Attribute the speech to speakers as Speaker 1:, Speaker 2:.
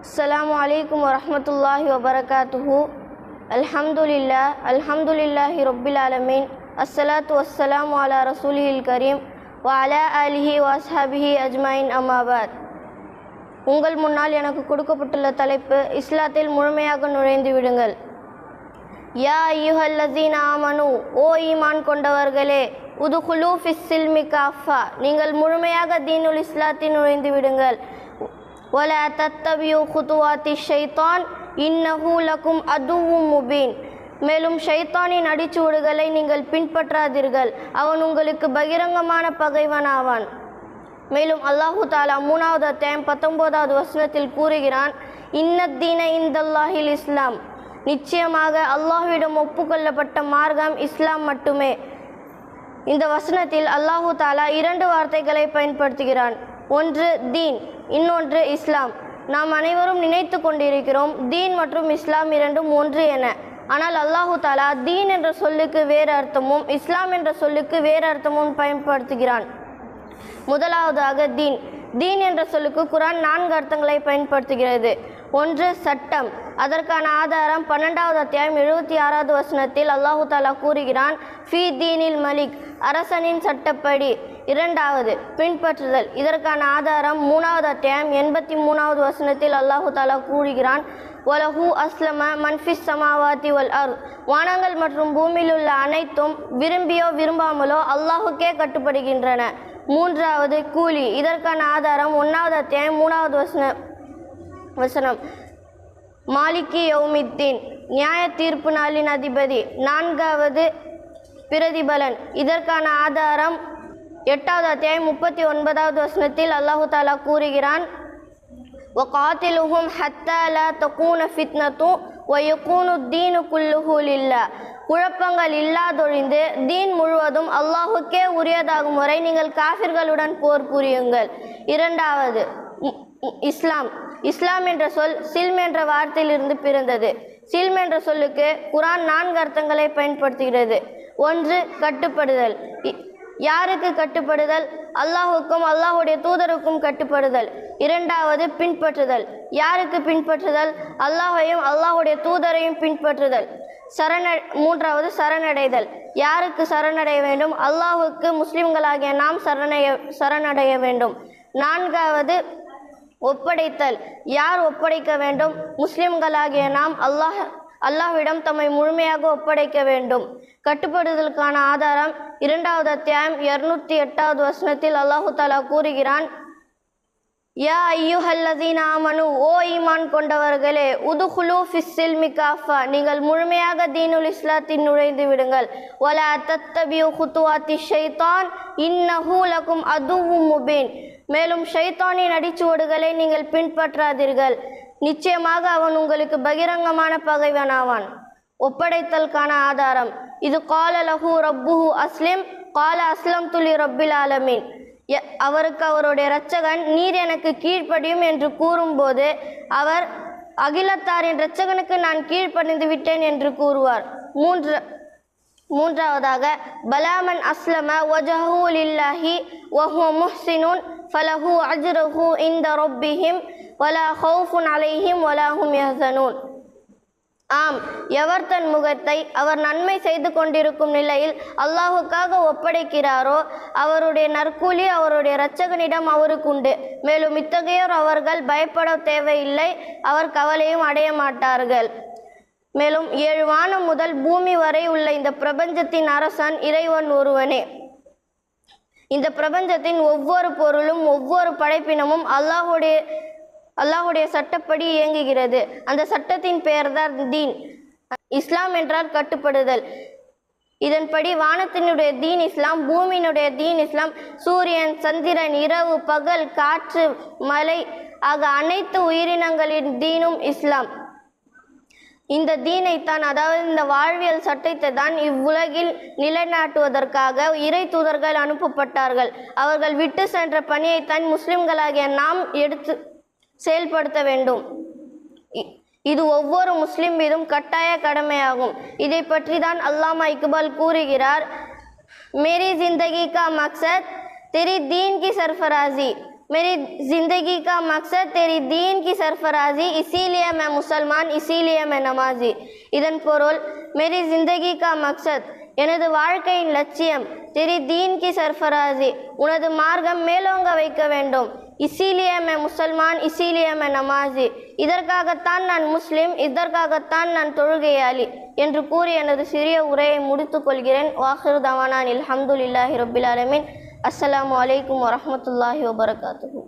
Speaker 1: அஸ்ஸலாமு அலைக்கும் வரஹ்மத்துல்லாஹி வபரகாத்துஹு. அல்ஹம்துலில்லாஹி ரப்பில் ஆலமீன். அஸ்ஸலாத்து வஸ்ஸலாமு அலா ரசூலிஹில் கரீம் வ அலா ஆலிஹி வ அஸ்ஹாபிஹி அஜ்மாயின். அம்மாபாத். உங்கள் முன்னால் எனக்கு கொடுக்கப்பட்டுள்ள தலைப்பு, இஸ்லாத்தில் முழுமையாக நுழைந்து விடுங்கள். யா அய்யுஹல்லஸீன ஆமனு, ஓ ஈமான் கொண்டவர்களே, உதுகுலு ஃபிஸ்ஸில்மி காஃபா, நீங்கள் முழுமையாக தீனுல் இஸ்லாத்தில் நுழைந்து விடுங்கள். வலா தத்தபியு குதுவாத்தி ஷைத்தான் இன்னஹு லக்கும் அதுவும் முபீன், மேலும் ஷைத்தானின் அடிச்சுவடுகளை நீங்கள் பின்பற்றாதீர்கள், அவன் உங்களுக்கு பகிரங்கமான பகைவனாவான். மேலும் அல்லாஹு தாலா 3வது அத்தியாயம் 19வது வசனத்தில் கூறுகிறான், இன்னத்தீன இந்தல்லாஹில் இஸ்லாம், நிச்சயமாக அல்லாஹ்விடம் ஒப்புக்கொள்ளப்பட்ட மார்க்கம் இஸ்லாம் மட்டுமே. இந்த வசனத்தில் அல்லாஹு தாலா 2 வார்த்தைகளை பயன்படுத்துகிறான். ஒன்று தீன், இன்னொன்று இஸ்லாம். நாம் அனைவரும் நினைத்து கொண்டிருக்கிறோம் தீன் மற்றும் இஸ்லாம் இரண்டும் ஒன்று என. ஆனால் அல்லாஹு தாலா தீன் என்ற சொல்லுக்கு வேறு அர்த்தமும் இஸ்லாம் என்ற சொல்லுக்கு வேறு அர்த்தமும் பயன்படுத்துகிறான். முதலாவதாக தீன். தீன் என்ற சொல்லுக்கு குர்ஆன் 4 அர்த்தங்களை பயன்படுத்துகிறது. ஒன்று சட்டம். அதற்கான ஆதாரம் 12வது அத்தியாயம் 76வது வசனத்தில் அல்லாஹு தாலா கூறுகிறான், ஃபி தீனில் மலிக், அரசனின் சட்டப்படி. இரண்டாவது பின்பற்றுதல். இதற்கான ஆதாரம் 3வது அத்தியாயம் 83வது வசனத்தில் அல்லாஹு தாலா கூறுகிறான், வலஹு அஸ்லம மன்ஃபிஸ் சமாவாத்தி வல் அர்த், வானங்கள் மற்றும் பூமியில் உள்ள அனைத்தும் விரும்பியோ விரும்பாமலோ அல்லாஹுக்கே கட்டுப்படுகின்றன. மூன்றாவது கூலி. இதற்கான ஆதாரம் 1வது அத்தியாயம் 3வது வசனம், மாலிகி யௌமித்தீன், நியாய தீர்ப்பு நாளின் அதிபதி. 4வது பிரதிபலன். இதற்கான ஆதாரம் 8வது அத்தியாயம் 39வது வசனத்தில் அல்லாஹு தாலா கூறுகிறான், வகாத்திலுஹும் ஹத்தா லா தகூன ஃபித்னத்து வ யகூனு தீனு குல்லுஹு லில்லாஹ், குழப்பங்கள் இல்லாதொழிந்து தீன் முழுவதும் அல்லாஹுக்கே உரியதாகும் வரை நீங்கள் காஃபிர்களுடன் போர் புரியுங்கள். இரண்டாவது இஸ்லாம். இஸ்லாம் என்ற சொல் சில்ம் என்ற வார்த்தையிலிருந்து பிறந்தது. சில்ம் என்ற சொல்லுக்கு குர்ஆன் 4 அர்த்தங்களை பயன்படுத்துகிறது. ஒன்று கட்டுப்படுதல். யாருக்கு கட்டுப்படுதல்? அல்லாஹுக்கும் அல்லாஹுடைய தூதருக்கும் கட்டுப்படுதல். இரண்டாவது பின்பற்றுதல். யாருக்கு பின்பற்றுதல்? அல்லாஹையும் அல்லாஹுடைய தூதரையும் பின்பற்றுதல். மூன்றாவது சரணடைதல். யாருக்கு சரணடைய வேண்டும்? அல்லாஹுக்கு முஸ்லிம்களாகிய நாம் சரணடைய வேண்டும். 4வது ஒப்படைத்தல். யார் ஒப்படைக்க வேண்டும்? முஸ்லிம்களாகிய நாம் அல்லாஹ்விடம் தம்மை முழுமையாக ஒப்படைக்க வேண்டும். கட்டுப்படுதலுக்கான ஆதாரம் 2வது அத்தியாயம் 208வது வசனத்தில் அல்லாஹு தாலா கூறுகிறான், யா அய்யுஹல்லஸீன ஆமனு, ஓ ஈமான் கொண்டவர்களே, உதுகுலு ஃபிஸ்ஸில்மி காஃபா, நீங்கள் முழுமையாக தீனுல் இஸ்லாத்தில் நுழைந்து விடுங்கள். வலா தத்தபியு குதுவாத்தி ஷைத்தான் இன்னஹு லக்கும் அதுவும் முபீன், மேலும் ஷைத்தானின் அடிச்சுவடுகளை நீங்கள் பின்பற்றாதீர்கள், நிச்சயமாக அவன் உங்களுக்கு பகிரங்கமான பகைவனாவான். ஒப்படைத்தலுக்கான ஆதாரம். இது கால லஹு ரப்புஹு அஸ்லிம் கால அஸ்லம் துலி ரப்பில் ஆலமீன், அவருக்கு அவருடைய இரட்சகன் நீர் எனக்கு கீழ்ப்படியும் என்று கூறும்போது அவர் அகிலத்தாரின் இரட்சகனுக்கு நான் கீழ்ப்படிந்து விட்டேன் என்று கூறுவார். மூன்றாவதாக பலாமன் அஸ்லம வஜஹு லில்லாஹி வஹுவ முஹ்சினுன் ஃபலஹு அஜ்ருஹு இன்த ரப்பிஹிம் வலா ஹௌஃபுன் அலைஹிம் வலா ஹும் யஹ்சனூன். ஆம், எவர் தன் முகத்தை அவர் நன்மை செய்து கொண்டிருக்கும் நிலையில் அல்லாஹுக்காக ஒப்படைக்கிறாரோ அவருடைய நற்கூலி அவருடைய இரட்சகனிடம் அவருக்குண்டு. மேலும் இத்தகையோர் அவர்கள் பயப்பட தேவையில்லை, அவர் கவலையும் அடைய மாட்டார்கள். மேலும் 7 வானம் முதல் பூமி வரை உள்ள இந்த பிரபஞ்சத்தின் அரசன் இறைவன் ஒருவனே. இந்த பிரபஞ்சத்தின் ஒவ்வொரு பொருளும் ஒவ்வொரு படைப்பினமும் அல்லாஹுடைய சட்டப்படி இயங்குகிறது. அந்த சட்டத்தின் பெயர்தான் தீன். இஸ்லாம் என்றால் கட்டுப்படுதல். இதன்படி வானத்தினுடைய தீன் இஸ்லாம், பூமியினுடைய தீன் இஸ்லாம், சூரியன், சந்திரன், இரவு, பகல், காற்று, மலை ஆக அனைத்து உயிரினங்களின் தீனும் இஸ்லாம். இந்த தீனைத்தான், அதாவது இந்த வாழ்வியல் சட்டத்தை தான் இவ்வுலகில் நிலைநாட்டுவதற்காக இறை தூதர்கள் அனுப்பப்பட்டார்கள். அவர்கள் விட்டு சென்ற பணியைத்தான் முஸ்லிம்களாகிய நாம் எடுத்து செயல்படுத்த வேண்டும். இது ஒவ்வொரு முஸ்லிம் மீதும் கட்டாய கடமையாகும். இதை பற்றி தான் அல்லாமா இக்பால் கூறுகிறார், மேரி ஜிந்தகி கா மக்சத் தெரி தீன் கி சர்ஃபராசி, मेरी ज़िंदगी का मकसद तेरी दीन की सरफराजी, इसीलिए मैं मुसलमान, इसीलिए मैं नमाजी. இதன் பொருள், मेरी ज़िंदगी का मकसद, எனது வாழ்க்கையின் லட்சியம், தெரி தீன் கி சர்ஃபராசி, உனது மார்க்கம் மேலோங்க வைக்க வேண்டும். இசீலிய மே முசல்மான், இசீலிய மே நமாசி, இதற்காகத்தான் நான் முஸ்லிம், இதற்காகத்தான் நான் தொழுகையாளி என்று கூறி எனது சிறிய உரையை முடித்துக் கொள்கிறேன். வாஹிரு தவானான் அல்ஹம்துலில்லாஹி ரப்பில் ஆலமீன். அஸ்ஸலாமு அலைக்கும் வரஹ்மத்துல்லாஹி வபரகாத்துஹு.